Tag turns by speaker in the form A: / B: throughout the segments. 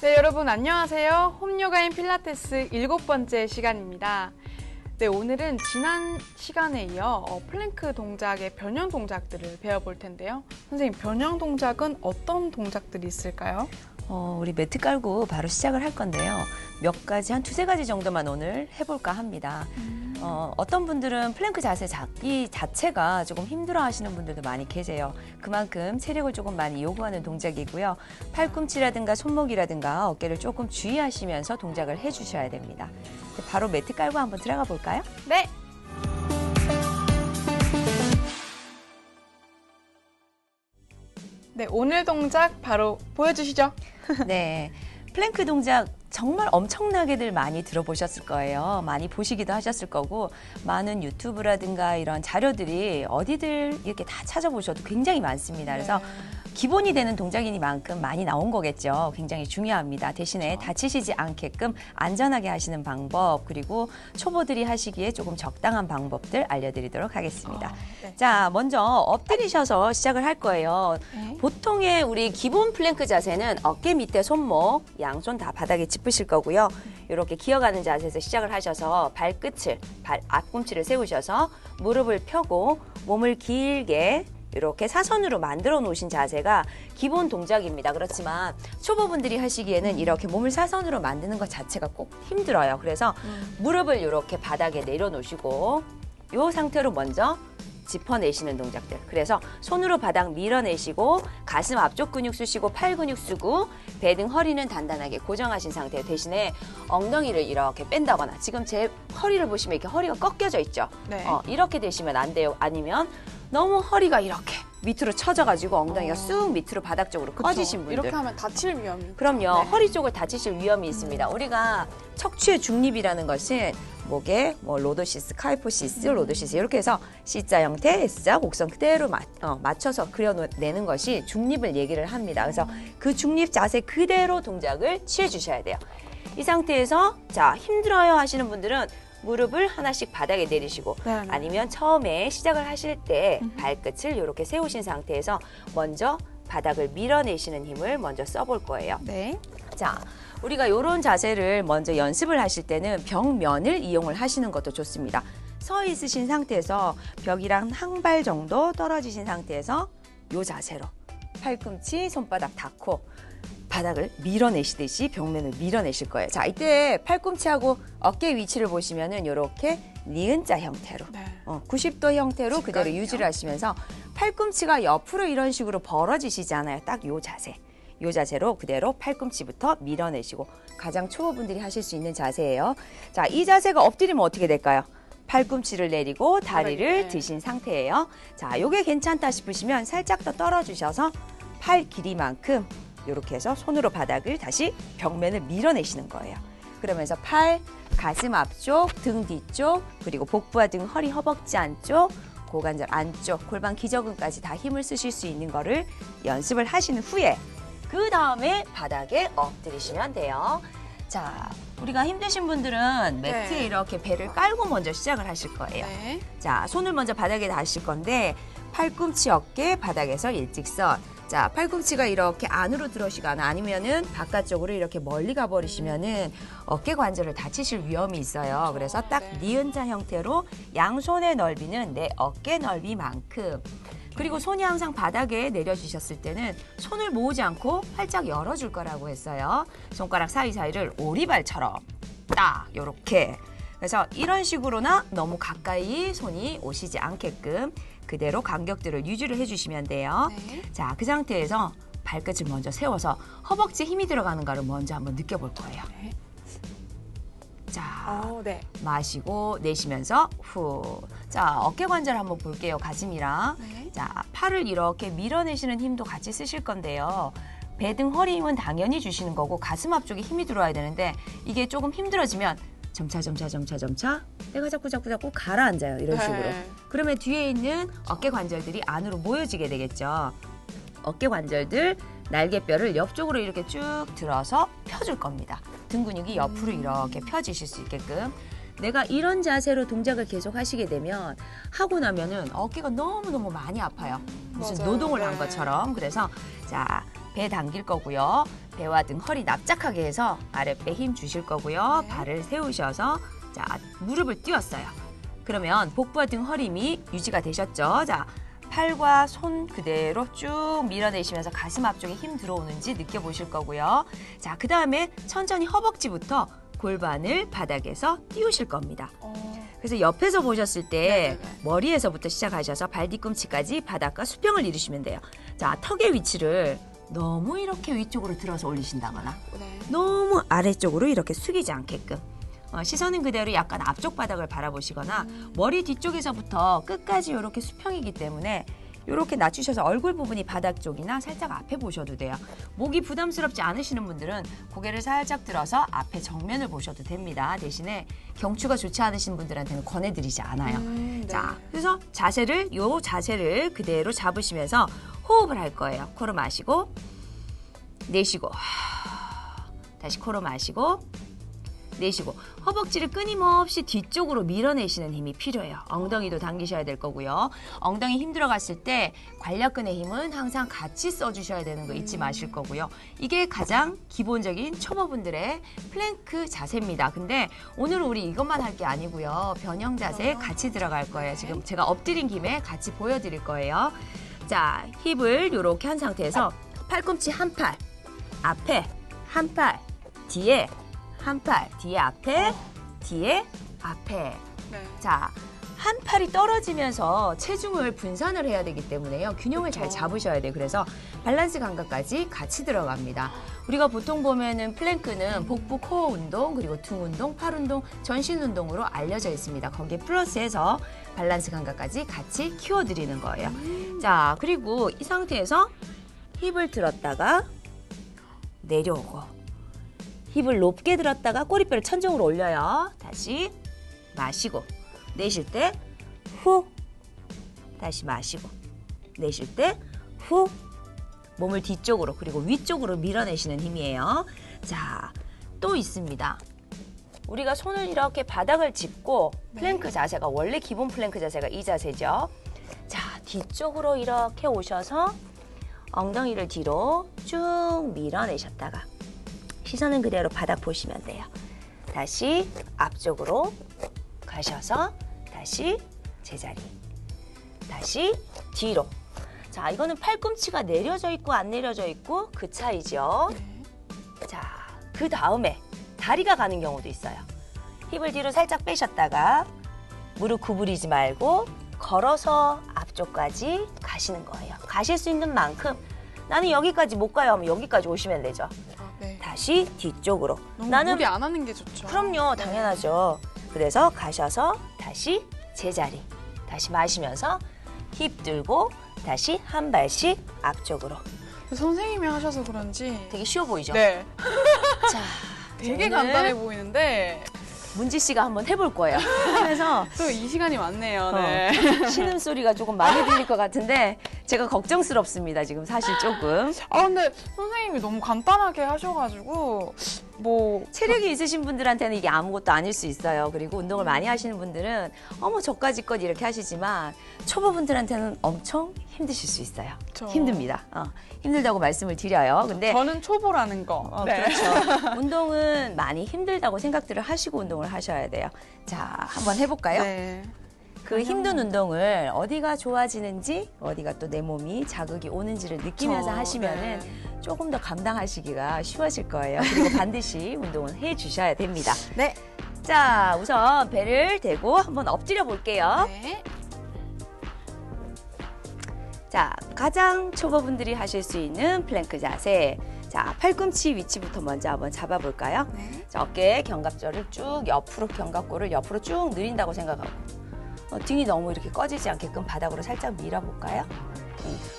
A: 네, 여러분 안녕하세요. 홈요가인 필라테스 7번째 시간입니다. 네, 오늘은 지난 시간에 이어 플랭크 동작의 변형 동작들을 배워볼 텐데요. 선생님, 변형 동작은 어떤 동작들이 있을까요?
B: 우리 매트 깔고 바로 시작을 할 건데요. 몇 가지, 한 두세 가지 정도만 오늘 해볼까 합니다. 어떤 분들은 플랭크 자세 잡기 자체가 조금 힘들어 하시는 분들도 많이 계세요. 그만큼 체력을 조금 많이 요구하는 동작이고요. 팔꿈치라든가 손목이라든가 어깨를 조금 주의하시면서 동작을 해주셔야 됩니다. 바로 매트 깔고 한번 들어가 볼까요?
A: 네! 네, 오늘 동작 바로 보여주시죠.
B: 네, 플랭크 동작 정말 엄청나게들 많이 들어보셨을 거예요. 많이 보시기도 하셨을 거고, 많은 유튜브라든가 이런 자료들이 어디들 이렇게 다 찾아보셔도 굉장히 많습니다. 그래서 기본이 되는 동작이니만큼 많이 나온 거겠죠. 굉장히 중요합니다. 대신에 다치시지 않게끔 안전하게 하시는 방법, 그리고 초보들이 하시기에 조금 적당한 방법들 알려드리도록 하겠습니다.
A: 네.
B: 자, 먼저 엎드리셔서 시작을 할 거예요.
A: 네.
B: 보통의 우리 기본 플랭크 자세는 어깨 밑에 손목, 양손 다 바닥에 짚으실 거고요. 이렇게 기어가는 자세에서 시작을 하셔서 발끝을, 앞꿈치를 세우셔서 무릎을 펴고 몸을 길게 이렇게 사선으로 만들어 놓으신 자세가 기본 동작입니다. 그렇지만 초보분들이 하시기에는 이렇게 몸을 사선으로 만드는 것 자체가 꼭 힘들어요. 그래서 무릎을 이렇게 바닥에 내려놓으시고 이 상태로 먼저 짚어내시는 동작들. 그래서 손으로 바닥 밀어내시고 가슴 앞쪽 근육 쓰시고 팔 근육 쓰고 배 등 허리는 단단하게 고정하신 상태. 대신에 엉덩이를 이렇게 뺀다거나, 지금 제 허리를 보시면 이렇게 허리가 꺾여져 있죠.
A: 네.
B: 이렇게 되시면 안 돼요. 아니면 너무 허리가 이렇게 밑으로 처져가지고 엉덩이가 쑥 밑으로 바닥 쪽으로 꺼지신 분들.
A: 이렇게 하면 다칠 위험이.
B: 그럼요.
A: 네.
B: 허리 쪽을 다치실 위험이 있습니다. 우리가 척추의 중립이라는 것은 목에 로도시스, 카이포시스, 로도시스 이렇게 해서 C자 형태, S자, 곡선 그대로 맞춰서 그려내는 것이 중립을 얘기를 합니다. 그래서 그 중립 자세 그대로 동작을 취해주셔야 돼요. 이 상태에서 자, 힘들어요 하시는 분들은 무릎을 하나씩 바닥에 내리시고,
A: 네.
B: 아니면 처음에 시작을 하실 때 발끝을 이렇게 세우신 상태에서 먼저 바닥을 밀어내시는 힘을 먼저 써볼 거예요.
A: 네.
B: 자, 우리가 이런 자세를 먼저 연습을 하실 때는 벽면을 이용을 하시는 것도 좋습니다. 서 있으신 상태에서 벽이랑 한 발 정도 떨어지신 상태에서 이 자세로 팔꿈치, 손바닥 닿고 바닥을 밀어내시듯이 벽면을 밀어내실 거예요. 자, 이때 팔꿈치하고 어깨 위치를 보시면은 이렇게 니은자 형태로,
A: 네.
B: 90도 형태로 그대로 유지를 하시면서 팔꿈치가 옆으로 이런 식으로 벌어지시잖아요. 딱 요 자세. 요 자세로 그대로 팔꿈치부터 밀어내시고, 가장 초보분들이 하실 수 있는 자세예요. 자, 이 자세가 엎드리면 어떻게 될까요? 팔꿈치를 내리고 다리를 드신 상태예요. 자, 요게 괜찮다 싶으시면 살짝 더 떨어주셔서 팔 길이만큼 이렇게 해서 손으로 바닥을 다시 벽면을 밀어내시는 거예요. 그러면서 팔, 가슴 앞쪽, 등 뒤쪽, 그리고 복부와 등, 허리, 허벅지 안쪽, 고관절 안쪽, 골반 기저근까지 다 힘을 쓰실 수 있는 거를 연습을 하신 후에 그 다음에 바닥에 엎드리시면 돼요. 자, 우리가 힘드신 분들은 매트에
A: 네.
B: 이렇게 배를 깔고 먼저 시작을 하실 거예요.
A: 네.
B: 자, 손을 먼저 바닥에 닿으실 건데 팔꿈치 어깨 바닥에서 일직선. 자, 팔꿈치가 이렇게 안으로 들어오시거나 아니면은 바깥쪽으로 이렇게 멀리 가버리시면은 어깨 관절을 다치실 위험이 있어요. 그래서 딱 니은자 형태로 양손의 넓이는 내 어깨 넓이만큼. 그리고 손이 항상 바닥에 내려주셨을 때는 손을 모으지 않고 활짝 열어줄 거라고 했어요. 손가락 사이사이를 오리발처럼 딱 요렇게. 그래서 이런 식으로나 너무 가까이 손이 오시지 않게끔 그대로 간격들을 유지를 해주시면 돼요.
A: 네.
B: 자, 그 상태에서 발끝을 먼저 세워서 허벅지에 힘이 들어가는가를 먼저 한번 느껴볼 거예요.
A: 네.
B: 자,
A: 네.
B: 마시고 내쉬면서 후. 자, 어깨 관절 한번 볼게요. 가슴이랑.
A: 네.
B: 자, 팔을 이렇게 밀어내시는 힘도 같이 쓰실 건데요. 배 등 허리 힘은 당연히 주시는 거고 가슴 앞쪽에 힘이 들어와야 되는데 이게 조금 힘들어지면 점차 내가 자꾸 가라앉아요. 이런 식으로.
A: 네.
B: 그러면 뒤에 있는 어깨 관절들이 안으로 모여지게 되겠죠. 어깨 관절들, 날개뼈를 옆쪽으로 이렇게 쭉 들어서 펴줄 겁니다. 등 근육이 옆으로 이렇게 펴지실 수 있게끔. 내가 이런 자세로 동작을 계속 하시게 되면 하고 나면은 어깨가 너무너무 많이 아파요. 무슨
A: 맞아요.
B: 노동을 한
A: 네.
B: 것처럼. 그래서 자, 배 당길 거고요. 배와 등 허리 납작하게 해서 아랫배 힘 주실 거고요.
A: 네.
B: 발을 세우셔서 자, 무릎을 띄웠어요. 그러면 복부와 등 허리 미 유지가 되셨죠? 자, 팔과 손 그대로 쭉 밀어내시면서 가슴 앞쪽에 힘 들어오는지 느껴보실 거고요. 자, 그 다음에 천천히 허벅지부터 골반을 바닥에서 띄우실 겁니다. 그래서 옆에서 보셨을 때
A: 네네네.
B: 머리에서부터 시작하셔서 발 뒤꿈치까지 바닥과 수평을 이루시면 돼요. 자, 턱의 위치를 너무 이렇게 위쪽으로 들어서 올리신다거나
A: 네.
B: 너무 아래쪽으로 이렇게 숙이지 않게끔 시선은 그대로 약간 앞쪽 바닥을 바라보시거나 머리 뒤쪽에서부터 끝까지 이렇게 수평이기 때문에 이렇게 낮추셔서 얼굴 부분이 바닥 쪽이나 살짝 앞에 보셔도 돼요. 목이 부담스럽지 않으시는 분들은 고개를 살짝 들어서 앞에 정면을 보셔도 됩니다. 대신에 경추가 좋지 않으신 분들한테는 권해드리지 않아요.
A: 네.
B: 자, 그래서 요 자세를 그대로 잡으시면서 호흡을 할 거예요. 코로 마시고 내쉬고 다시 코로 마시고 내쉬고 허벅지를 끊임없이 뒤쪽으로 밀어내시는 힘이 필요해요. 엉덩이도 당기셔야 될 거고요. 엉덩이 힘 들어갔을 때 관략근의 힘은 항상 같이 써주셔야 되는 거 잊지 마실 거고요. 이게 가장 기본적인 초보분들의 플랭크 자세입니다. 근데 오늘 우리 이것만 할 게 아니고요. 변형 자세 같이 들어갈 거예요. 지금 제가 엎드린 김에 같이 보여드릴 거예요. 자, 힙을 이렇게 한 상태에서 팔꿈치 한 팔 앞에 한 팔 뒤에 한 팔 뒤에 앞에 뒤에 앞에.
A: 네.
B: 자, 한 팔이 떨어지면서 체중을 분산을 해야 되기 때문에요. 균형을 잘 잡으셔야 돼요. 그래서 밸런스 감각까지 같이 들어갑니다. 우리가 보통 보면은 플랭크는 복부 코어 운동, 그리고 등 운동, 팔 운동, 전신 운동으로 알려져 있습니다. 거기에 플러스해서 밸런스 감각까지 같이 키워드리는 거예요. 자, 그리고 이 상태에서 힙을 들었다가 내려오고 힙을 높게 들었다가 꼬리뼈를 천정으로 올려요. 다시 마시고 내쉴 때 후 다시 마시고 내쉴 때 후 몸을 뒤쪽으로 그리고 위쪽으로 밀어내시는 힘이에요. 자, 또 있습니다. 우리가 손을 이렇게 바닥을 짚고 플랭크 자세가 원래 기본 플랭크 자세가 이 자세죠. 자, 뒤쪽으로 이렇게 오셔서 엉덩이를 뒤로 쭉 밀어내셨다가 시선은 그대로 바닥 보시면 돼요. 다시 앞쪽으로 가셔서 다시 제자리. 다시 뒤로. 자, 이거는 팔꿈치가 내려져 있고 안 내려져 있고 그 차이죠. 자, 그 다음에 다리가 가는 경우도 있어요. 힙을 뒤로 살짝 빼셨다가 무릎 구부리지 말고 걸어서 앞쪽까지 가시는 거예요. 가실 수 있는 만큼 나는 여기까지 못 가요 하면 여기까지 오시면 되죠.
A: 네.
B: 다시 뒤쪽으로.
A: 너무
B: 나는
A: 무리 안 하는 게 좋죠.
B: 그럼요, 당연하죠. 그래서 가셔서 다시 제자리. 다시 마시면서 힙 들고 다시 한 발씩 앞쪽으로.
A: 선생님이 하셔서 그런지
B: 되게 쉬워 보이죠?
A: 네.
B: 자,
A: 되게
B: 오늘
A: 간단해 보이는데
B: 문지 씨가 한번 해볼 거예요. 그래서
A: 또 이 시간이 많네요. 네.
B: 신음 소리가 조금 많이 들릴 것 같은데 제가 걱정스럽습니다. 지금 사실 조금.
A: 근데 선생님이 너무 간단하게 하셔가지고 뭐
B: 체력이 있으신 분들한테는 이게 아무것도 아닐 수 있어요. 그리고 운동을 많이 하시는 분들은 어머 저까짓 이렇게 하시지만 초보분들한테는 엄청 힘드실 수 있어요.
A: 그쵸.
B: 힘듭니다. 힘들다고 말씀을 드려요. 근데
A: 저는 초보라는 거. 네.
B: 그렇죠. 운동은 많이 힘들다고 생각들을 하시고 운동을 하셔야 돼요. 자, 한번 해볼까요?
A: 네.
B: 그 힘든 운동을 어디가 좋아지는지 어디가 또 내 몸이 자극이 오는지를 느끼면서 하시면은 조금 더 감당하시기가 쉬워질 거예요. 그리고 반드시 운동은 해주셔야 됩니다.
A: 네.
B: 자, 우선 배를 대고 한번 엎드려 볼게요.
A: 네.
B: 자, 가장 초보분들이 하실 수 있는 플랭크 자세. 자, 팔꿈치 위치부터 먼저 한번 잡아볼까요?
A: 네.
B: 자, 어깨 견갑절을 쭉 옆으로 견갑골을 옆으로 쭉 늘린다고 생각하고 등이 너무 이렇게 꺼지지 않게끔 바닥으로 살짝 밀어볼까요?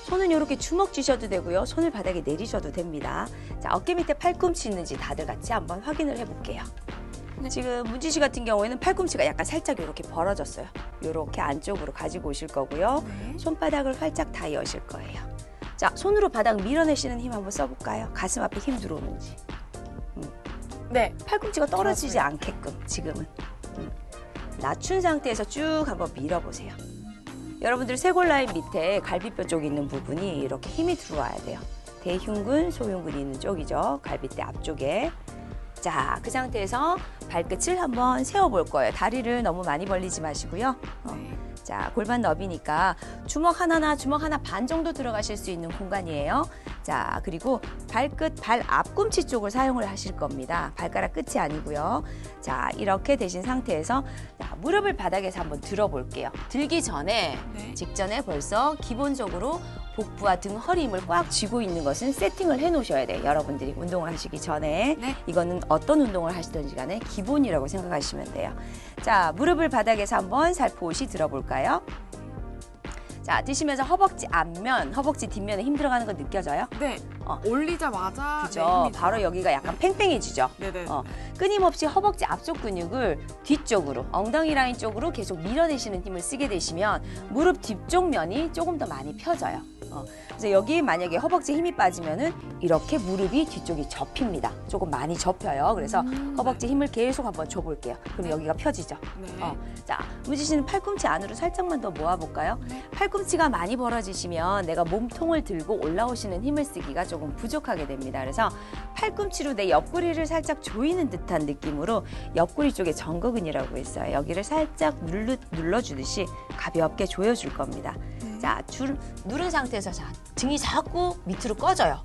B: 손은 이렇게 주먹 쥐셔도 되고요. 손을 바닥에 내리셔도 됩니다. 자, 어깨 밑에 팔꿈치 있는지 다들 같이 한번 확인을 해볼게요.
A: 네.
B: 지금 문지 씨 같은 경우에는 팔꿈치가 약간 살짝 이렇게 벌어졌어요. 이렇게 안쪽으로 가지고 오실 거고요.
A: 네.
B: 손바닥을 활짝 다 여실 거예요. 자, 손으로 바닥 밀어내시는 힘 한번 써볼까요? 가슴 앞에 힘 들어오는지.
A: 네.
B: 팔꿈치가 떨어지지 않게끔 지금은. 낮춘 상태에서 쭉 한번 밀어보세요. 여러분들 쇄골 라인 밑에 갈비뼈 쪽에 있는 부분이 이렇게 힘이 들어와야 돼요. 대흉근, 소흉근이 있는 쪽이죠. 갈비뼈 앞쪽에. 자, 그 상태에서 발끝을 한번 세워볼 거예요. 다리를 너무 많이 벌리지 마시고요. 자, 골반 너비니까 주먹 하나나 주먹 하나 반 정도 들어가실 수 있는 공간이에요. 자, 그리고 발끝, 발 앞꿈치 쪽을 사용을 하실 겁니다. 발가락 끝이 아니고요. 자, 이렇게 되신 상태에서 자, 무릎을 바닥에서 한번 들어볼게요. 들기 전에, 직전에 벌써 기본적으로 복부와 등, 허리 힘을 꽉 쥐고 있는 것은 세팅을 해놓으셔야 돼요. 여러분들이 운동을 하시기 전에. 이거는 어떤 운동을 하시든지 간에 기본이라고 생각하시면 돼요. 자, 무릎을 바닥에서 한번 살포시 들어볼까요? 자, 드시면서 허벅지 앞면, 허벅지 뒷면에 힘 들어가는 거 느껴져요?
A: 네. 올리자마자.
B: 그죠. 바로 여기가 약간 팽팽해지죠.
A: 네네.
B: 끊임없이 허벅지 앞쪽 근육을 뒤쪽으로, 엉덩이 라인 쪽으로 계속 밀어내시는 힘을 쓰게 되시면 무릎 뒤쪽 면이 조금 더 많이 펴져요. 그래서 여기 만약에 허벅지 힘이 빠지면은 이렇게 무릎이 뒤쪽이 접힙니다. 조금 많이 접혀요. 그래서 허벅지 힘을 계속 한번 줘볼게요. 그럼 여기가 펴지죠. 자, 문지 씨는 팔꿈치 안으로 살짝만 더 모아볼까요? 팔꿈치가 많이 벌어지시면 내가 몸통을 들고 올라오시는 힘을 쓰기가 조금 부족하게 됩니다. 그래서 팔꿈치로 내 옆구리를 살짝 조이는 듯한 느낌으로 옆구리 쪽에 정거근이라고 있어요. 여기를 살짝 눌러주듯이 가볍게 조여줄 겁니다. 자, 누른 상태에서 자, 등이 자꾸 밑으로 꺼져요.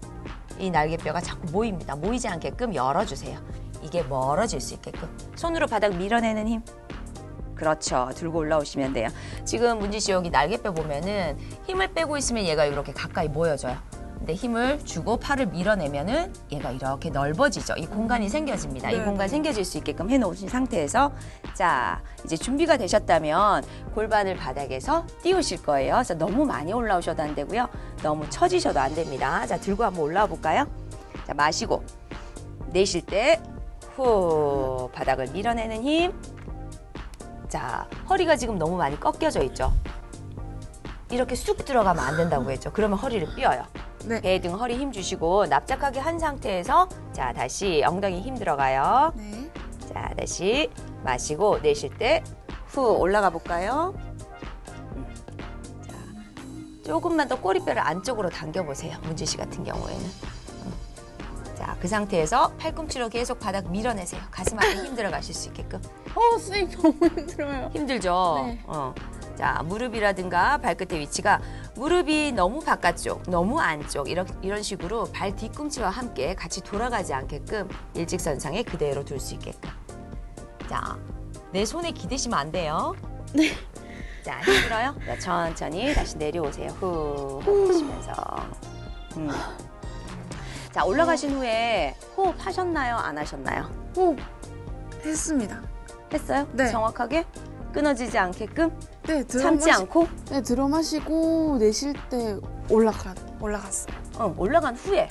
B: 이 날개뼈가 자꾸 모입니다. 모이지 않게끔 열어주세요. 이게 멀어질 수 있게끔. 손으로 바닥 밀어내는 힘. 그렇죠. 들고 올라오시면 돼요. 지금 문지 씨 여기 날개뼈 보면은 힘을 빼고 있으면 얘가 이렇게 가까이 모여져요. 근데 힘을 주고 팔을 밀어내면은 얘가 이렇게 넓어지죠. 이 공간이 생겨집니다. 이 공간 생겨질 수 있게끔 해놓으신 상태에서 자, 이제 준비가 되셨다면 골반을 바닥에서 띄우실 거예요. 그래서 너무 많이 올라오셔도 안 되고요. 너무 처지셔도 안 됩니다. 자, 들고 한번 올라와 볼까요? 자, 마시고 내쉴 때 후 바닥을 밀어내는 힘. 자, 허리가 지금 너무 많이 꺾여져 있죠. 이렇게 쑥 들어가면 안 된다고 했죠. 그러면 허리를 삐어요. 배 등 허리 힘 주시고 납작하게 한 상태에서 자, 다시 엉덩이 힘 들어가요. 자, 다시 마시고 내쉴 때 후 올라가 볼까요? 자, 조금만 더 꼬리뼈를 안쪽으로 당겨보세요. 문지 씨 같은 경우에는. 자, 그 상태에서 팔꿈치로 계속 바닥 밀어내세요. 가슴 앞에 힘 들어가실 수 있게끔.
A: 선생님 너무 힘들어요.
B: 힘들죠? 자, 무릎이라든가 발끝의 위치가 무릎이 너무 바깥쪽, 너무 안쪽 이런 식으로 발 뒤꿈치와 함께 같이 돌아가지 않게끔 일직선상에 그대로 둘 수 있게끔. 자, 내 손에 기대시면 안 돼요. 자, 힘들어요? 자, 천천히 다시 내려오세요. 후, 보시면서. 자, 올라가신 후에 호흡 하셨나요? 안 하셨나요?
A: 호흡 했습니다.
B: 했어요?
A: 네.
B: 정확하게? 끊어지지 않게끔?
A: 네,
B: 참지 않고?
A: 네, 들어 마시고 내쉴 때 올라갔어요.
B: 올라간 후에.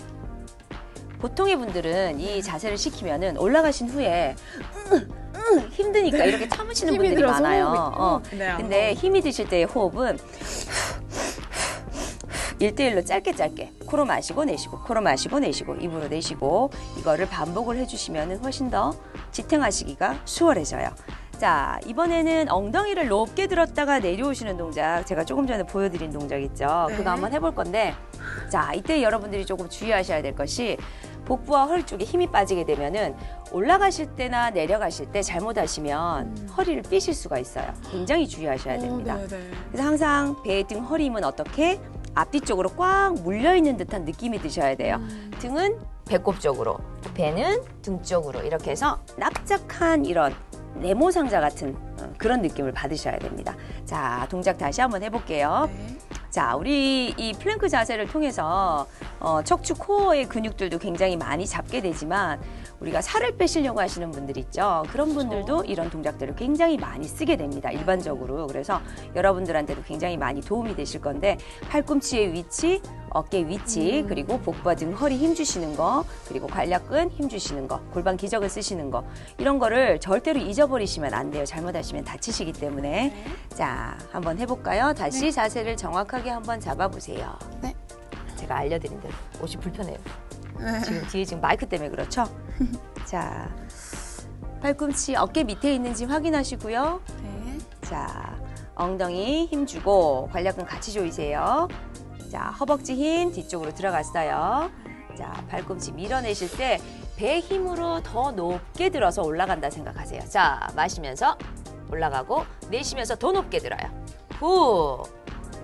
B: 보통의 분들은 이 자세를 시키면은 올라가신 후에 힘드니까 이렇게 참으시는 분들이 많아요. 근데 힘이 드실 때의 호흡은 1대1로 짧게 코로 마시고 내쉬고 코로 마시고 내쉬고 입으로 내쉬고 이거를 반복을 해주시면 훨씬 더 지탱하시기가 수월해져요. 자, 이번에는 엉덩이를 높게 들었다가 내려오시는 동작, 제가 조금 전에 보여드린 동작 있죠. 그거 한번 해볼 건데, 자, 이때 여러분들이 조금 주의하셔야 될 것이 복부와 허리 쪽에 힘이 빠지게 되면은 올라가실 때나 내려가실 때 잘못하시면 허리를 삐실 수가 있어요. 굉장히 주의하셔야 됩니다. 그래서 항상 배, 등, 허리 힘은 어떻게? 앞뒤쪽으로 꽉 물려있는 듯한 느낌이 드셔야 돼요. 등은 배꼽 쪽으로, 배는 등 쪽으로 이렇게 해서 납작한 이런 네모 상자 같은 그런 느낌을 받으셔야 됩니다. 자, 동작 다시 한번 해볼게요. 자, 우리 이 플랭크 자세를 통해서 척추 코어의 근육들도 굉장히 많이 잡게 되지만 우리가 살을 빼시려고 하시는 분들 있죠. 그런 분들도 이런 동작들을 굉장히 많이 쓰게 됩니다. 일반적으로. 그래서 여러분들한테도 굉장히 많이 도움이 되실 건데 팔꿈치의 위치, 어깨 위치, 그리고 복부와 등 허리 힘 주시는 거, 그리고 관략근 힘 주시는 거, 골반 기적을 쓰시는 거 이런 거를 절대로 잊어버리시면 안 돼요. 잘못하시면 다치시기 때문에. 자, 한번 해볼까요? 다시 자세를 정확하게 한번 잡아보세요. 제가 알려드린 대로. 옷이 불편해요. 지금 뒤에 지금 마이크 때문에 그렇죠? 자, 팔꿈치 어깨 밑에 있는지 확인하시고요. 자, 엉덩이 힘주고 관략근 같이 조이세요. 자, 허벅지 힘 뒤쪽으로 들어갔어요. 자, 발꿈치 밀어내실 때 배 힘으로 더 높게 들어서 올라간다 생각하세요. 자, 마시면서 올라가고 내쉬면서 더 높게 들어요. 후.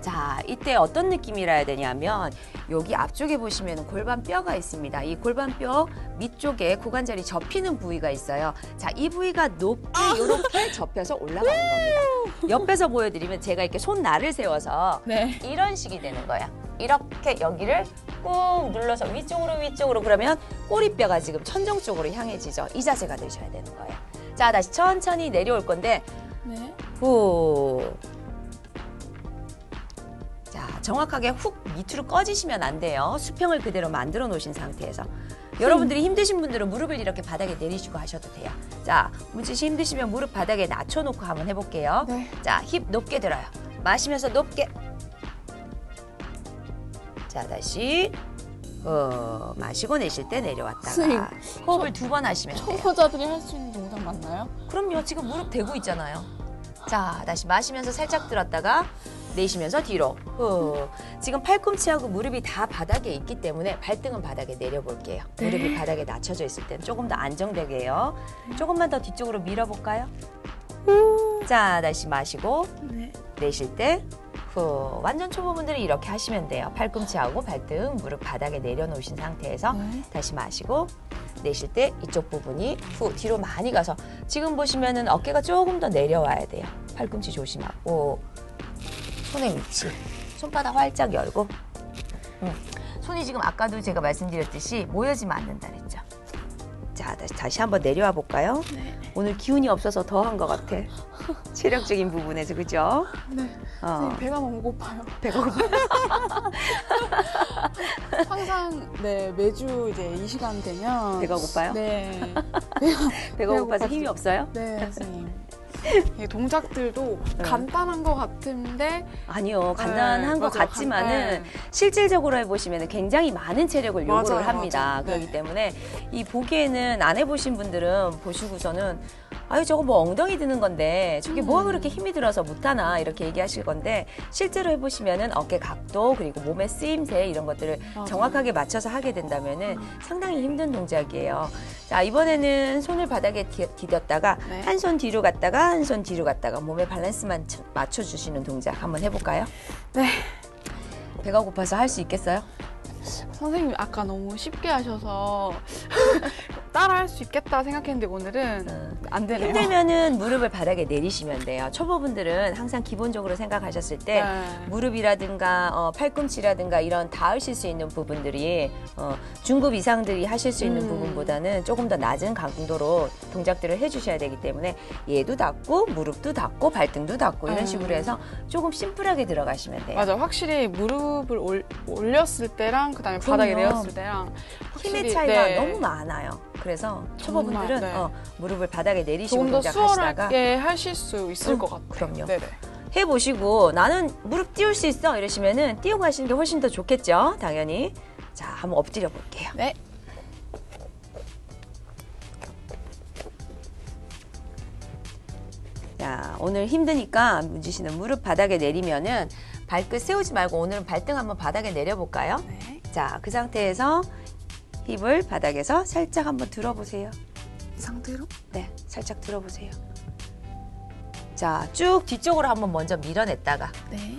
B: 자, 이때 어떤 느낌이라 해야 되냐면 여기 앞쪽에 보시면 골반뼈가 있습니다. 이 골반뼈 밑쪽에 고관절이 접히는 부위가 있어요. 자, 이 부위가 높게 이렇게 접혀서 올라가는 겁니다. 옆에서 보여드리면 제가 이렇게 손날을 세워서
A: 네.
B: 이런 식이 되는 거예요. 이렇게 여기를 꾹 눌러서 위쪽으로 그러면 꼬리뼈가 지금 천정 쪽으로 향해지죠. 이 자세가 되셔야 되는 거예요. 자, 다시 천천히 내려올 건데
A: 네.
B: 후. 자, 정확하게 훅 밑으로 꺼지시면 안 돼요. 수평을 그대로 만들어 놓으신 상태에서. 여러분들이 힘드신 분들은 무릎을 이렇게 바닥에 내리시고 하셔도 돼요. 자, 문지 씨 힘드시면 무릎 바닥에 낮춰놓고 한번 해볼게요.
A: 네.
B: 자, 힙 높게 들어요. 마시면서 높게. 자, 다시 마시고 내쉴 때 내려왔다가
A: 선생님,
B: 호흡을 2번 하시면 돼요.
A: 초보자들이 할 수 있는 동작 맞나요?
B: 그럼요. 지금 무릎 대고 있잖아요. 자, 다시 마시면서 살짝 들었다가 내쉬면서 뒤로. 지금 팔꿈치하고 무릎이 다 바닥에 있기 때문에 발등은 바닥에 내려볼게요.
A: 네.
B: 무릎이 바닥에 낮춰져 있을 때는 조금 더 안정되게 해요. 조금만 더 뒤쪽으로 밀어볼까요? 자, 다시 마시고
A: 네.
B: 내쉴 때 완전 초보분들은 이렇게 하시면 돼요. 팔꿈치하고 발등, 무릎 바닥에 내려놓으신 상태에서
A: 네.
B: 다시 마시고 내쉴 때 이쪽 부분이 뒤로 많이 가서 지금 보시면은 어깨가 조금 더 내려와야 돼요. 팔꿈치 조심하고 손의 위치, 손바닥 활짝 열고 손이 지금 아까도 제가 말씀드렸듯이 모여지면 않는다 그랬죠. 자, 다시 한번 내려와 볼까요?
A: 네.
B: 오늘 기운이 없어서 더 한 것 같아. 체력적인 부분에서, 그죠?
A: 네. 선생님, 배가 너무 고파요.
B: 배가 고파요.
A: 항상 네 매주 이제 이 시간 되면
B: 배가 고파요?
A: 네.
B: 배가 고파서
A: 고파서.
B: 힘이 없어요?
A: 네, 선생님. 이 동작들도 간단한 것 같은데
B: 아니요, 간단한 것
A: 맞아요.
B: 같지만은 실질적으로 해보시면 굉장히 많은 체력을 요구를
A: 맞아요,
B: 합니다.
A: 맞아요.
B: 그렇기
A: 네.
B: 때문에 이 보기에는 안 해보신 분들은 보시고서는 아유, 저거 뭐 엉덩이 드는 건데 저게 뭐가 그렇게 힘이 들어서 못하나 이렇게 얘기하실 건데 실제로 해보시면은 어깨 각도 그리고 몸의 쓰임새 이런 것들을
A: 맞아요.
B: 정확하게 맞춰서 하게 된다면은 상당히 힘든 동작이에요. 자, 이번에는 손을 바닥에 디뎠다가
A: 네.
B: 한 손 뒤로 갔다가 한 손 뒤로 갔다가 몸의 밸런스만 맞춰주시는 동작 한번 해볼까요?
A: 네.
B: 배가 고파서 할 수 있겠어요?
A: 선생님이 아까 너무 쉽게 하셔서 따라할 수 있겠다 생각했는데 오늘은 안 되네요.
B: 힘들면은 무릎을 바닥에 내리시면 돼요. 초보분들은 항상 기본적으로 생각하셨을 때
A: 네.
B: 무릎이라든가 팔꿈치라든가 이런 닿으실 수 있는 부분들이 중급 이상들이 하실 수 있는 부분보다는 조금 더 낮은 강도로 동작들을 해주셔야 되기 때문에 얘도 닿고 무릎도 닿고 발등도 닿고 이런 식으로 해서 조금 심플하게 들어가시면 돼요.
A: 맞아, 확실히 무릎을 올렸을 때랑 그다음에 바닥에
B: 그럼요.
A: 내렸을 때랑
B: 힘의
A: 확실히,
B: 차이가
A: 네.
B: 너무 많아요. 그래서 초보분들은
A: 정말, 네.
B: 무릎을 바닥에 내리시고
A: 조금 더
B: 동작하시다가
A: 수월하게 하실 수 있을 것 같아요.
B: 그럼요.
A: 네네.
B: 해보시고 나는 무릎 띄울 수 있어 이러시면은 띄우고 하시는 게 훨씬 더 좋겠죠. 당연히. 자, 한번 엎드려 볼게요.
A: 네.
B: 자, 오늘 힘드니까 문지 씨는 무릎 바닥에 내리면은 발끝 세우지 말고 오늘은 발등 한번 바닥에 내려볼까요?
A: 네.
B: 자, 그 상태에서 힙을 바닥에서 살짝 한번 들어보세요.
A: 이 상태로?
B: 네, 살짝 들어보세요. 자, 쭉 뒤쪽으로 한번 먼저 밀어냈다가
A: 네.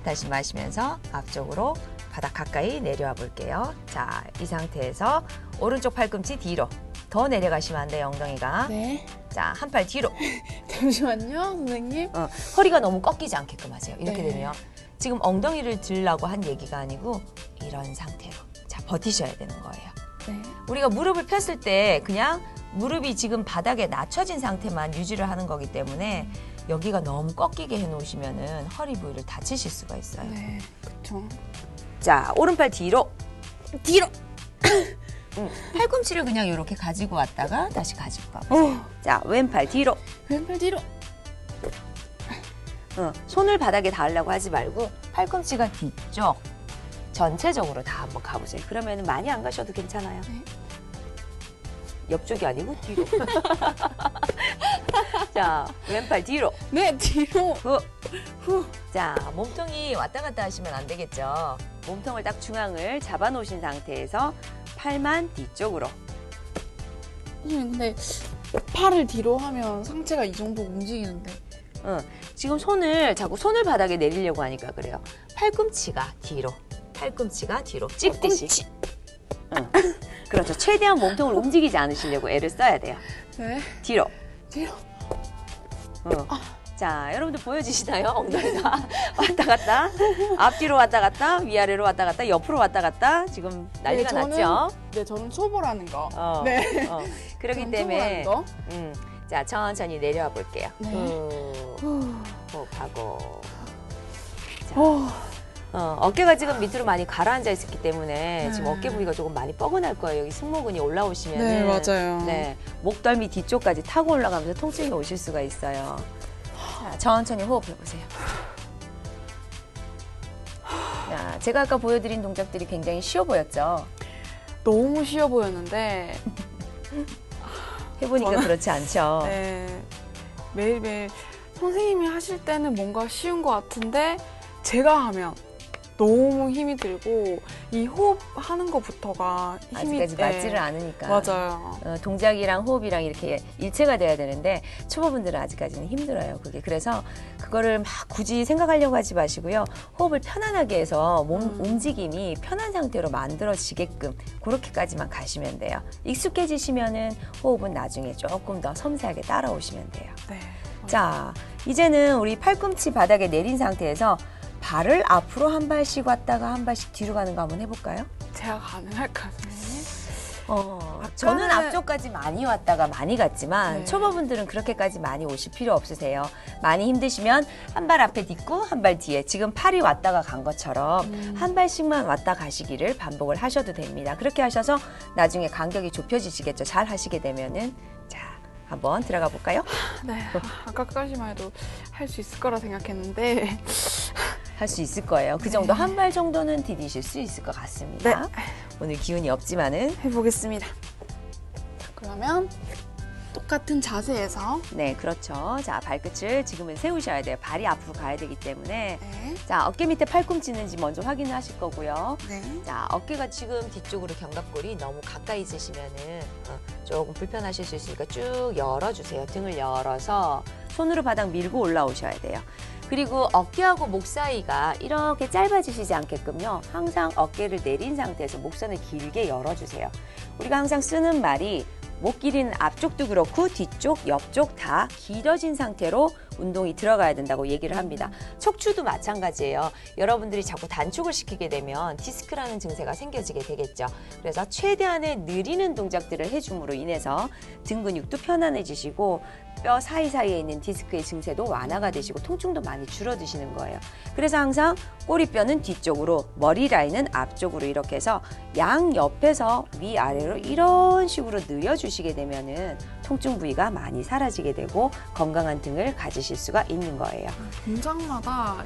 B: 다시 마시면서 앞쪽으로 바닥 가까이 내려와 볼게요. 자, 이 상태에서 오른쪽 팔꿈치 뒤로 더 내려가시면 안 돼요, 엉덩이가.
A: 네.
B: 자, 한 팔 뒤로.
A: 잠시만요, 선생님.
B: 허리가 너무 꺾이지 않게끔 하세요. 이렇게
A: 네.
B: 되면 지금 엉덩이를 들라고 한 얘기가 아니고 이런 상태로 자, 버티셔야 되는 거예요.
A: 네.
B: 우리가 무릎을 폈을 때 그냥 무릎이 지금 바닥에 낮춰진 상태만 유지를 하는 거기 때문에 여기가 너무 꺾이게 해놓으시면은 허리 부위를 다치실 수가 있어요.
A: 네. 그렇죠.
B: 자, 오른팔 뒤로. 팔꿈치를 그냥 이렇게 가지고 왔다가 다시 가지고 가보세요. 자, 왼팔 뒤로.
A: 왼팔 뒤로.
B: 손을 바닥에 닿으려고 하지 말고 팔꿈치가 뒤쪽 전체적으로 다 한번 가보세요. 그러면 많이 안 가셔도 괜찮아요.
A: 네.
B: 옆쪽이 아니고 뒤로. 자, 왼팔 뒤로.
A: 네, 뒤로.
B: 후. 자, 몸통이 왔다 갔다 하시면 안 되겠죠. 몸통을 딱 중앙을 잡아 놓으신 상태에서 팔만 뒤쪽으로.
A: 선생님, 근데 팔을 뒤로 하면 상체가 이 정도 움직이는데.
B: 지금 자꾸 손을 바닥에 내리려고 하니까 그래요. 팔꿈치가 뒤로. 팔꿈치가 뒤로 찍듯이. 그렇죠. 최대한 몸통을 움직이지 않으시려고 애를 써야 돼요.
A: 네.
B: 뒤로.
A: 뒤로.
B: 자, 여러분들 보여지시나요? 엉덩이가 왔다 갔다, 앞뒤로 왔다 갔다, 위아래로 왔다 갔다, 옆으로 왔다 갔다. 지금 난리가 났죠?
A: 네, 저는 초보라는 거.
B: 네. 그렇기 때문에
A: 거.
B: 자, 천천히 내려와 볼게요.
A: 네.
B: 호흡하고. 자, 어깨가 지금 밑으로 많이 가라앉아 있었기 때문에 지금 어깨 부위가 조금 많이 뻐근할 거예요. 여기 승모근이 올라오시면
A: 네, 맞아요.
B: 네, 목덜미 뒤쪽까지 타고 올라가면서 통증이 오실 수가 있어요. 자, 천천히 호흡해 보세요. 자, 제가 아까 보여드린 동작들이 굉장히 쉬워 보였죠?
A: 너무 쉬워 보였는데
B: 해보니까 그렇지 않죠?
A: 네, 매일매일 선생님이 하실 때는 뭔가 쉬운 것 같은데 제가 하면 너무 힘이 들고 이 호흡하는 것부터가 힘이
B: 아직까지 맞지를 않으니까.
A: 맞아요.
B: 동작이랑 호흡이랑 이렇게 일체가 돼야 되는데 초보분들은 아직까지는 힘들어요. 그게 그래서 그거를 막 굳이 생각하려고 하지 마시고요. 호흡을 편안하게 해서 몸 움직임이 편한 상태로 만들어지게끔 그렇게까지만 가시면 돼요. 익숙해지시면은 호흡은 나중에 조금 더 섬세하게 따라오시면 돼요.
A: 네.
B: 자, 이제는 우리 팔꿈치 바닥에 내린 상태에서 발을 앞으로 한 발씩 왔다가 한 발씩 뒤로 가는 거 한번 해볼까요?
A: 제가 가능할까요, 선생님?
B: 저는 앞쪽까지 많이 왔다가 많이 갔지만
A: 네.
B: 초보분들은 그렇게까지 많이 오실 필요 없으세요. 많이 힘드시면 한 발 앞에 딛고 한 발 뒤에 지금 팔이 왔다가 간 것처럼 한 발씩만 왔다 가시기를 반복을 하셔도 됩니다. 그렇게 하셔서 나중에 간격이 좁혀지시겠죠. 잘 하시게 되면은. 자, 한번 들어가 볼까요?
A: 네, 아까까지만 해도 할 수 있을 거라 생각했는데
B: 할 수 있을 거예요. 그 정도 한 발 정도는 디디실 수 있을 것 같습니다.
A: 네.
B: 오늘 기운이 없지만은
A: 해보겠습니다. 자, 그러면 똑같은 자세에서
B: 네, 그렇죠. 자, 발끝을 지금은 세우셔야 돼요. 발이 앞으로 가야 되기 때문에
A: 네.
B: 자, 어깨 밑에 팔꿈치 있는지 먼저 확인하실 거고요.
A: 네.
B: 자, 어깨가 지금 뒤쪽으로 견갑골이 너무 가까이 있으시면은 조금 불편하실 수 있으니까 쭉 열어주세요. 등을 열어서 손으로 바닥 밀고 올라오셔야 돼요. 그리고 어깨하고 목 사이가 이렇게 짧아지시지 않게끔요. 항상 어깨를 내린 상태에서 목선을 길게 열어주세요. 우리가 항상 쓰는 말이 목 길이는 앞쪽도 그렇고 뒤쪽, 옆쪽 다 길어진 상태로 운동이 들어가야 된다고 얘기를 합니다. 척추도 마찬가지예요. 여러분들이 자꾸 단축을 시키게 되면 디스크라는 증세가 생겨지게 되겠죠. 그래서 최대한의 느리는 동작들을 해줌으로 인해서 등 근육도 편안해지시고 뼈 사이사이에 있는 디스크의 증세도 완화가 되시고 통증도 많이 줄어드시는 거예요. 그래서 항상 꼬리뼈는 뒤쪽으로, 머리 라인은 앞쪽으로 이렇게 해서 양옆에서 위아래로 이런 식으로 늘려주시게 되면은 통증 부위가 많이 사라지게 되고 건강한 등을 가지실 수가 있는 거예요.
A: 동작마다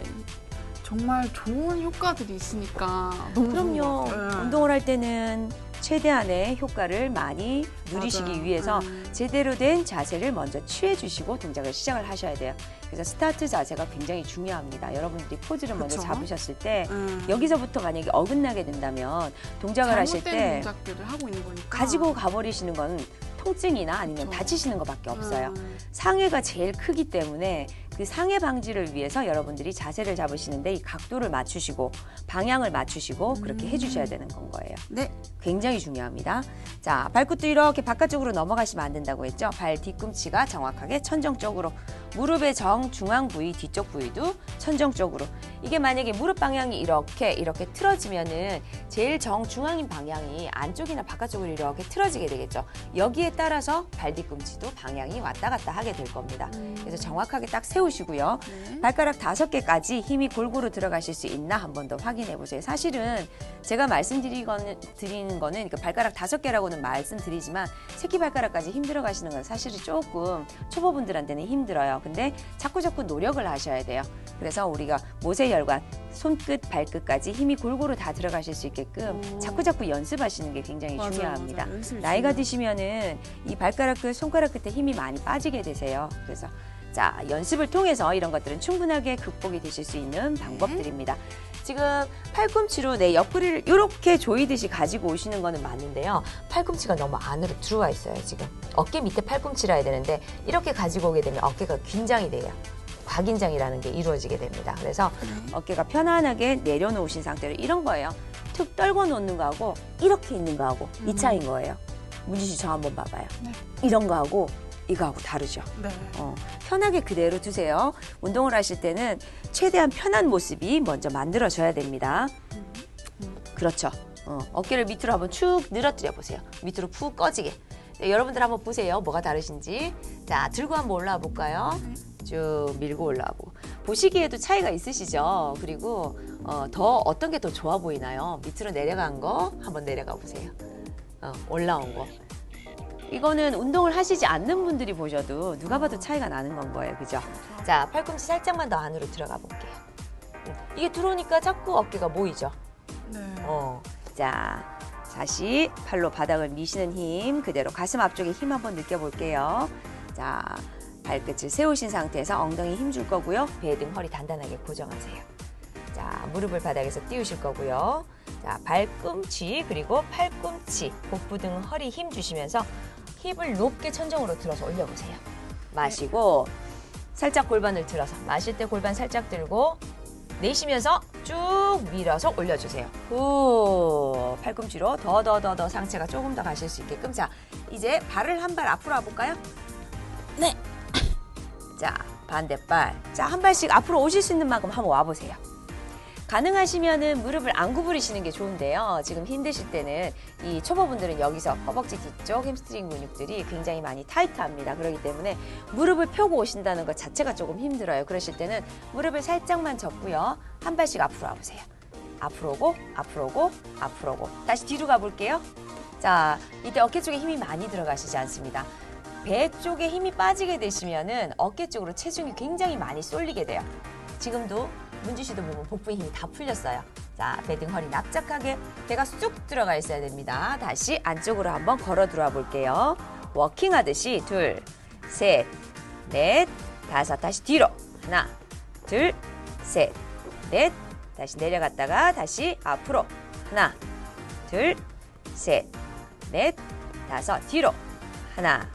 A: 정말 좋은 효과들이 있으니까 너무 좋은 것
B: 그럼요.
A: 같아요.
B: 운동을 할 때는 최대한의 효과를 많이 누리시기
A: 맞아요.
B: 위해서 제대로 된 자세를 먼저 취해 주시고 동작을 시작을 하셔야 돼요. 그래서 스타트 자세가 굉장히 중요합니다. 여러분들이 포즈를 먼저
A: 그쵸?
B: 잡으셨을 때 여기서부터 만약에 어긋나게 된다면 동작을 하실
A: 잘못된
B: 때
A: 동작들을 하고 있는 거니까
B: 가지고 가버리시는 건 통증이나 아니면
A: 그쵸.
B: 다치시는 것밖에 없어요. 상해가 제일 크기 때문에 그 상해 방지를 위해서 여러분들이 자세를 잡으시는데 이 각도를 맞추시고 방향을 맞추시고 그렇게 해주셔야 되는 건 거예요.
A: 네.
B: 굉장히 중요합니다. 자, 발끝도 이렇게 바깥쪽으로 넘어가시면 안 된다고 했죠. 발 뒤꿈치가 정확하게 천정 쪽으로, 무릎의 정중앙 부위, 뒤쪽 부위도 천정 쪽으로. 이게 만약에 무릎 방향이 이렇게 틀어지면은 제일 정중앙인 방향이 안쪽이나 바깥쪽으로 이렇게 틀어지게 되겠죠. 여기에 따라서 발 뒤꿈치도 방향이 왔다 갔다 하게 될 겁니다. 그래서 정확하게 딱 세우시고요.
A: 네.
B: 발가락 5개까지 힘이 골고루 들어가실 수 있나 한 번 더 확인해 보세요. 사실은 제가 말씀드리는 거는 그 발가락 5개라고는 말씀드리지만 새끼발가락까지 힘 들어가시는 건 사실은 조금 초보분들한테는 힘들어요. 근데 자꾸 노력을 하셔야 돼요. 그래서 우리가 모세이 어깨 혈관, 손끝, 발끝까지 힘이 골고루 다 들어가실 수 있게끔 자꾸자꾸 연습하시는 게 굉장히
A: 맞아요,
B: 중요합니다.
A: 맞아요. 연습이
B: 나이가
A: 중요해요.
B: 드시면은 이 발가락 끝, 손가락 끝에 힘이 많이 빠지게 되세요. 그래서 자, 연습을 통해서 이런 것들은 충분하게 극복이 되실 수 있는 방법들입니다. 지금 팔꿈치로 내 옆구리를 이렇게 조이듯이 가지고 오시는 거는 맞는데요. 팔꿈치가 너무 안으로 들어와 있어요, 지금. 어깨 밑에 팔꿈치라 해야 되는데 이렇게 가지고 오게 되면 어깨가 긴장이 돼요. 과긴장이라는 게 이루어지게 됩니다. 그래서 어깨가 편안하게 내려놓으신 상태로 이런 거예요. 툭 떨궈 놓는 거하고 이렇게 있는 거하고 이 차이인 거예요. 문지 씨 저 한번 봐봐요.
A: 네.
B: 이런 거하고 이거하고 다르죠.
A: 네.
B: 편하게 그대로 두세요. 운동을 하실 때는 최대한 편한 모습이 먼저 만들어져야 됩니다. 그렇죠. 어깨를 밑으로 한번 축 늘어뜨려 보세요. 밑으로 푹 꺼지게. 네, 여러분들 한번 보세요. 뭐가 다르신지. 자, 들고 한번 올라와 볼까요? 쭉 밀고 올라오고. 보시기에도 차이가 있으시죠? 그리고 더 어떤 게 더 좋아 보이나요? 밑으로 내려간 거 한번 내려가 보세요. 올라온 거. 이거는 운동을 하시지 않는 분들이 보셔도 누가 봐도 차이가 나는 건 거예요. 그죠? 자, 팔꿈치 살짝만 더 안으로 들어가 볼게요. 이게 들어오니까 자꾸 어깨가 모이죠?
A: 네.
B: 자, 다시 팔로 바닥을 미시는 힘 그대로 가슴 앞쪽에 힘 한번 느껴볼게요. 자, 발끝을 세우신 상태에서 엉덩이 힘 줄 거고요. 배 등 허리 단단하게 고정하세요. 자, 무릎을 바닥에서 띄우실 거고요. 자, 발꿈치 그리고 팔꿈치, 복부 등 허리 힘 주시면서 힙을 높게 천정으로 들어서 올려보세요. 마시고 살짝 골반을 들어서 마실 때 골반 살짝 들고 내쉬면서 쭉 밀어서 올려주세요. 후, 팔꿈치로 더 상체가 조금 더 가실 수 있게끔. 자, 이제 발을 한 발 앞으로 와볼까요? 네. 자, 반대발. 자, 한 발씩 앞으로 오실 수 있는 만큼 한번 와보세요. 가능하시면은 무릎을 안 구부리시는 게 좋은데요. 지금 힘드실 때는 이 초보분들은 여기서 허벅지 뒤쪽 햄스트링 근육들이 굉장히 많이 타이트합니다. 그렇기 때문에 무릎을 펴고 오신다는 것 자체가 조금 힘들어요. 그러실 때는 무릎을 살짝만 접고요. 한 발씩 앞으로 와보세요. 앞으로 오고, 앞으로 오고, 앞으로 오고. 다시 뒤로 가볼게요. 자, 이때 어깨 쪽에 힘이 많이 들어가시지 않습니다. 배 쪽에 힘이 빠지게 되시면은 어깨 쪽으로 체중이 굉장히 많이 쏠리게 돼요. 지금도 문지 씨도 보면 복부에 힘이 다 풀렸어요. 자, 배 등 허리 납작하게 배가 쑥 들어가 있어야 됩니다. 다시 안쪽으로 한번 걸어 들어와 볼게요. 워킹 하듯이 둘, 셋, 넷, 다섯. 다시 뒤로. 하나, 둘, 셋, 넷. 다시 내려갔다가 다시 앞으로. 하나, 둘, 셋, 넷, 다섯. 뒤로. 하나,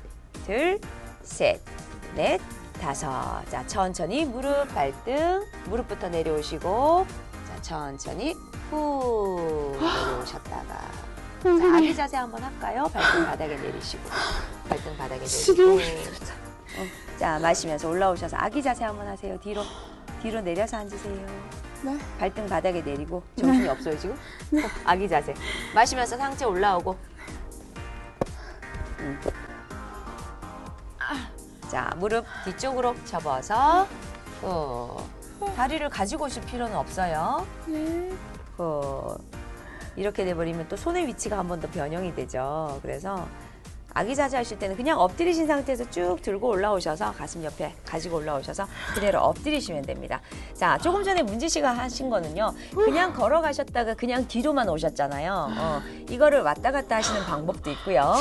B: 둘, 셋, 넷, 다섯. 자, 천천히 무릎, 발등, 무릎부터 내려오시고, 자, 천천히 후 내려오셨다가, 자, 아기 자세 한번 할까요? 발등 바닥에 내리시고, 발등 바닥에 내리시고. 자, 마시면서 올라오셔서 아기 자세 한번 하세요. 뒤로 내려서 앉으세요.
A: 네.
B: 발등 바닥에 내리고, 정신이 없어요 지금? 아기 자세. 마시면서 상체 올라오고. 자, 무릎 뒤쪽으로 접어서 다리를 가지고 오실 필요는 없어요. 이렇게 돼버리면 또 손의 위치가 한 번 더 변형이 되죠. 그래서 아기 자세 하실 때는 그냥 엎드리신 상태에서 쭉 들고 올라오셔서 가슴 옆에 가지고 올라오셔서 그대로 엎드리시면 됩니다. 자, 조금 전에 문지 씨가 하신 거는요. 그냥 걸어가셨다가 그냥 뒤로만 오셨잖아요. 이거를 왔다 갔다 하시는 방법도 있고요.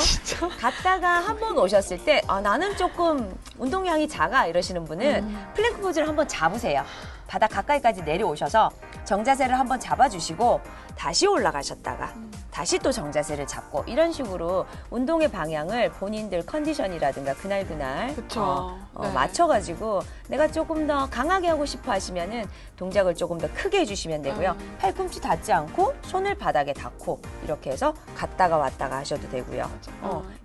B: 갔다가 한 번 오셨을 때 나는 조금 운동량이 작아 이러시는 분은 플랭크 포즈를 한번 잡으세요. 바닥 가까이까지 내려오셔서 정자세를 한번 잡아주시고 다시 올라가셨다가 다시 또 정자세를 잡고 이런 식으로 운동의 방향을 본인들 컨디션이라든가 그날
A: 그쵸. 네.
B: 맞춰가지고 내가 조금 더 강하게 하고 싶어 하시면은 동작을 조금 더 크게 해주시면 되고요. 팔꿈치 닿지 않고 손을 바닥에 닿고 이렇게 해서 갔다가 왔다가 하셔도 되고요.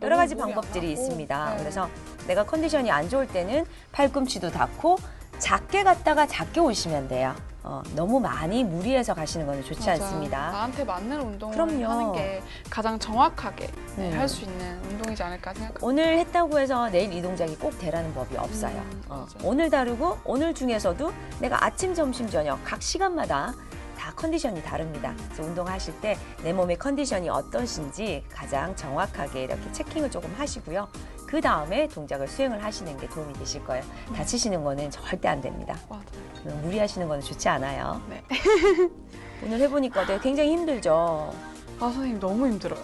B: 여러 가지 방법들이 있습니다.
A: 네.
B: 그래서 내가 컨디션이 안 좋을 때는 팔꿈치도 닿고 작게 갔다가 작게 오시면 돼요. 너무 많이 무리해서 가시는 건 좋지
A: 맞아요.
B: 않습니다.
A: 나한테 맞는 운동을
B: 그럼요.
A: 하는 게 가장 정확하게 할 수 있는 운동이지 않을까 생각합니다.
B: 오늘 했다고 해서 내일 이 동작이 꼭 되라는 법이 없어요.
A: 맞아요.
B: 오늘 다르고 오늘 중에서도 내가 아침, 점심, 저녁 각 시간마다 다 컨디션이 다릅니다. 그래서 운동하실 때 내 몸의 컨디션이 어떠신지 가장 정확하게 이렇게 체킹을 조금 하시고요. 그 다음에 동작을 수행을 하시는 게 도움이 되실 거예요. 다치시는 거는 절대 안 됩니다.
A: 맞아요.
B: 무리하시는 거는 좋지 않아요.
A: 네.
B: 오늘 해보니까 굉장히 힘들죠.
A: 아, 선생님 너무 힘들어요.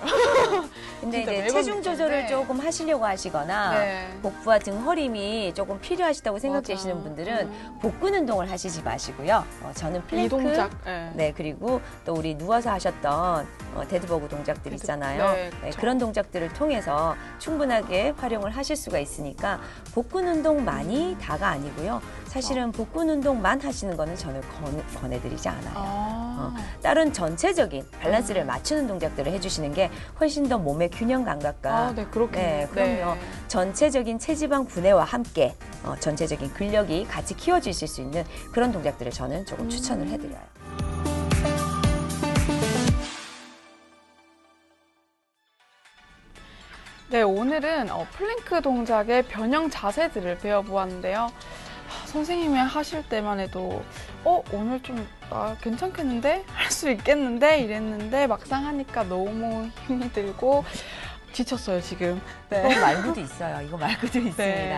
B: 근데
A: 진짜
B: 이제
A: 매번
B: 체중 조절을
A: 느끼는데.
B: 조금 하시려고 하시거나
A: 네.
B: 복부와 등 허림이 조금 필요하시다고 생각되시는
A: 맞아.
B: 분들은 복근 운동을 하시지 마시고요. 저는
A: 이
B: 플랭크,
A: 동작.
B: 네, 그리고 또 우리 누워서 하셨던 데드버그 동작들 있잖아요.
A: 네,
B: 네,
A: 그쵸.
B: 그런 동작들을 통해서 충분하게 활용을 하실 수가 있으니까 복근 운동만이 다가 아니고요. 사실은 복근 운동만 하시는 거는 저는 권해드리지 않아요. 다른 전체적인 밸런스를 맞추는 동작들을 해주시는 게 훨씬 더 몸의 균형 감각과
A: 네, 그렇겠네요.
B: 네, 그럼요.
A: 네.
B: 전체적인 체지방 분해와 함께 전체적인 근력이 같이 키워지실 수 있는 그런 동작들을 저는 조금 추천을 해드려요.
A: 네, 오늘은 플랭크 동작의 변형 자세들을 배워보았는데요. 선생님이 하실 때만 해도 오늘 좀 괜찮겠는데? 할 수 있겠는데? 이랬는데 막상 하니까 너무 힘이 들고 지쳤어요, 지금. 네.
B: 이거 말고도 있어요. 이거 말고도 있습니다.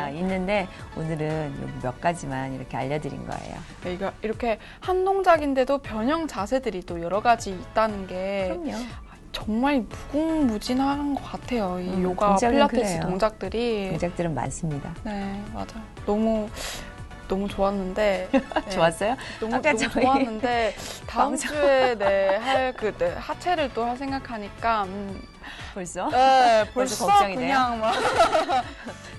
A: 네.
B: 있는데 오늘은 여기 몇 가지만 이렇게 알려드린 거예요.
A: 네, 이거 이렇게 한 동작인데도 변형 자세들이 또 여러 가지 있다는 게
B: 그럼요.
A: 정말 무궁무진한 것 같아요. 이 요가
B: 동작은
A: 필라테스
B: 그래요.
A: 동작들이.
B: 동작들은 많습니다.
A: 네, 맞아요. 너무 좋았는데. 네.
B: 좋았어요?
A: 너무
B: 아까 저희
A: 좋았는데 다음
B: 방송-
A: 주에 할 하체를 또 할 생각하니까
B: 벌써?
A: 네,
B: 벌써
A: 벌써
B: 걱정이
A: 그냥 막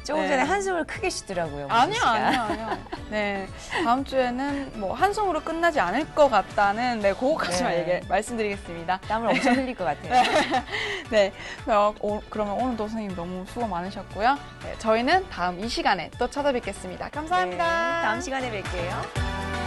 B: 조금
A: 네.
B: 전에 한숨을 크게 쉬더라고요.
A: 아니요. 네, 다음 주에는 뭐 한숨으로 끝나지 않을 것 같다는 그거까지만
B: 네.
A: 말씀드리겠습니다.
B: 땀을 엄청 흘릴 것 같아요.
A: 네, 그러면 오늘도 선생님 너무 수고 많으셨고요. 네, 저희는 다음 이 시간에 또 찾아뵙겠습니다. 감사합니다.
B: 네, 다음 시간에 뵐게요.